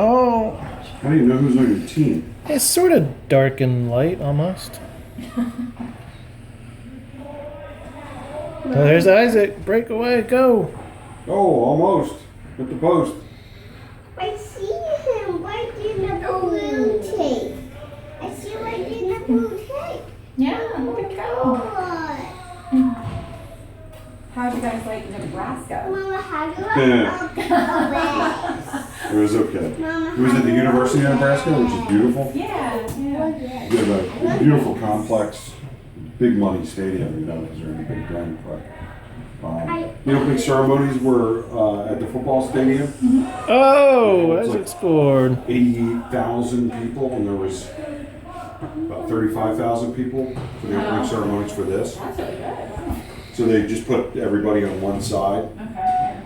Oh, How do you know who's on your team? it's sort of dark and light almost. Oh, there's Isaac. Break away. Go. Oh, almost. At the post. I see him right in the blue tape. I see right in the blue tape. Yeah, look at go. What? How'd you guys like Nebraska? Mama, how do I It was okay. Mama, It was at the University of Nebraska, which is beautiful. Yeah, yeah. They have a beautiful complex, big money stadium, you know, because they're in a big thing. But the opening ceremonies were at the football stadium. Oh, It's Isaac like scored. 88,000 people, and there was about 35,000 people for the opening ceremonies for this. That's really good. Wow. So they just put everybody on one side, Okay.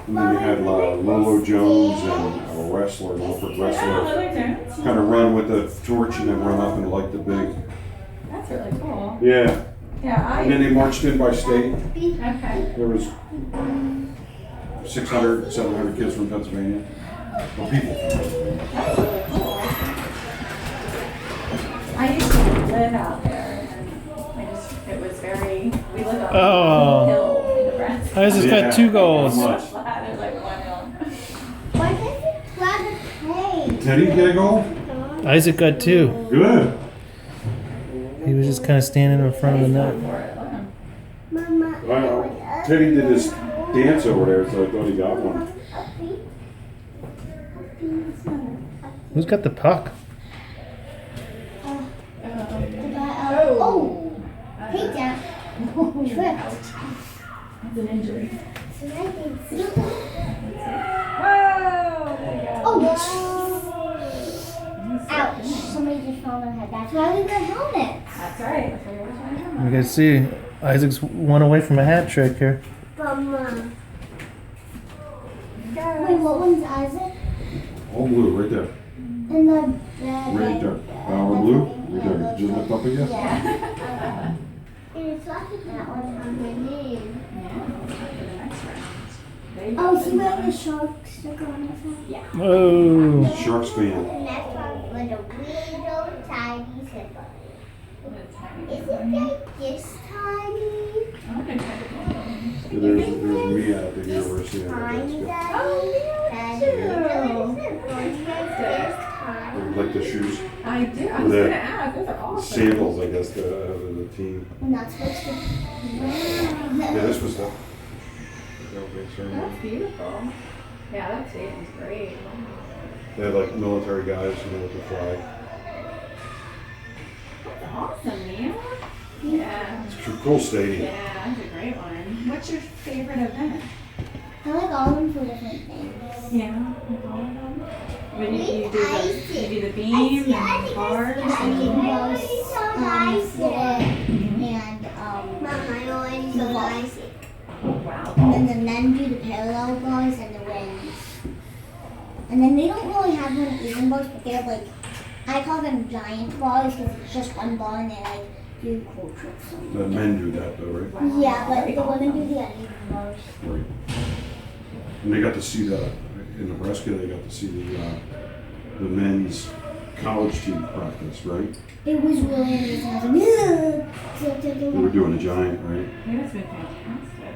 and then they had Lolo Jones and a wrestler, an Olympic Oh, wrestler, Lily Jones. kind of run with the torch and then run up and light the big. That's really cool. Yeah. Yeah, And then they marched in by state. Okay. There was 600, 700 kids from Pennsylvania. Well, people. That's really cool. I used to live out there, and it was very, we lived on Oh. a hill in Nebraska. Isaac's got 2 goals. How So much? flat, it was like one hill. Why does it flag a plane? Teddy get a goal? Isaac got 2. Good. He was just kind of standing in front of the net. For it, look at him. Mama, Well, Teddy did this dance over there, so I thought he got one. Who's got the puck? Oh, hey, Dad. Tripped. That's an injury. So I can see. Whoa! There you go. Oh, ouch. Somebody just fell on their head. That's why we wear helmets. That's right. That's what you're trying to You guys see, Isaac's 1 away from a hat trick here. Mama. do. Wait, what one's Isaac? All blue, right there. And the Right there. Our blue? Right there. Just lift up again? Yeah. It's like that one on my name. Oh, see where the shark sticker on his head? Yeah. Oh. Sharks fan. The next one with a little tiny zipper. Is it Okay. like this tiny? There's me at the University of Tiny, Nebraska. Daddy? Oh, This tiny. Like the shoes, I do. I was The going to ask. Those are awesome. sandals, I guess, the team. We're not supposed to. Yeah, this was the opening ceremony. That's beautiful. Yeah, that stadium's great. They had like military guys, you know, with the flag. That's awesome, man. Yeah. It's a cool stadium. Yeah, that's a great one. What's your favorite event? I like all of them for different things. Yeah, like all of them. When you do I you do the beam and the bars I can and both and oh wow. and then the men do the parallel bars and the wings. And then they don't really have one even bars, but they're like, I call them giant bars because it's just one bar and they like do cool tricks. The men do that though, right? Yeah, but the women do the uneven bars. Right. And they got to see in Nebraska, they got to see the men's college team practice, right? It was really amazing. I was like, They were doing a giant, right? Yeah, that's been fantastic.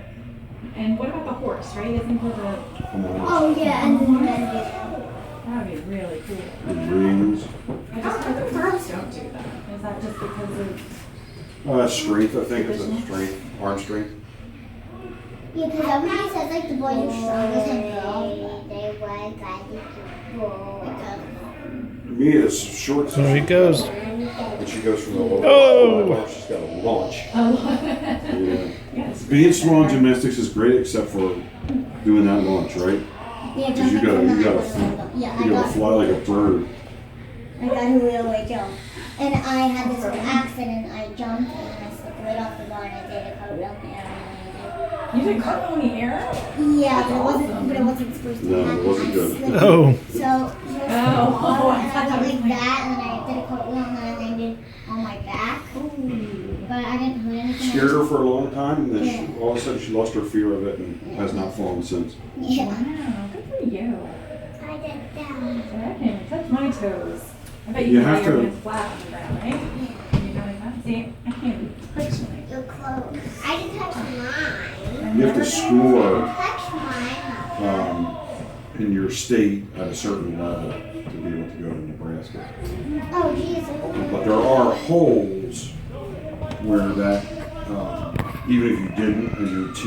And what about the horse, right? Isn't there the oh yeah, and then the men do. that would be really cool. The rings. I just heard the birds don't do that. Is that just because of Strength, I think it's a strength, arm strength. Yeah, because everybody says like the boys are stronger than girls. They were guided To me, it's short. There he goes. And she goes from the lower. Oh! She's got a launch. oh Yeah. yes. Being strong in gymnastics is great, except for doing that launch, right? Yeah, Because you gotta I fly like a bird. got a real way jump. And I had this accident. I jumped and I slipped right off the bar and I did a cartwheel in the air. You did cartwheel in the air? Yeah, but it wasn't supposed to No, it happen. wasn't I good. slipped. Oh. So, and I went like Oh. that, and then I did a cartwheel, and then I landed on my back. But I didn't hurt anything. Scared her for a long time, and then Yeah. all of a sudden she lost her fear of it and has not fallen since. Yeah. Wow, good for you. I did that. can't even touch my toes. I bet You you have can lay your to- hands flat on the ground, right? You know what I mean? See, I can't even touch mine. You're close. I can touch mine. You have to score Touch mine. in your state at a certain level to be able to go to Nebraska. Oh, Jesus. But there are holes where that, even if you didn't and your team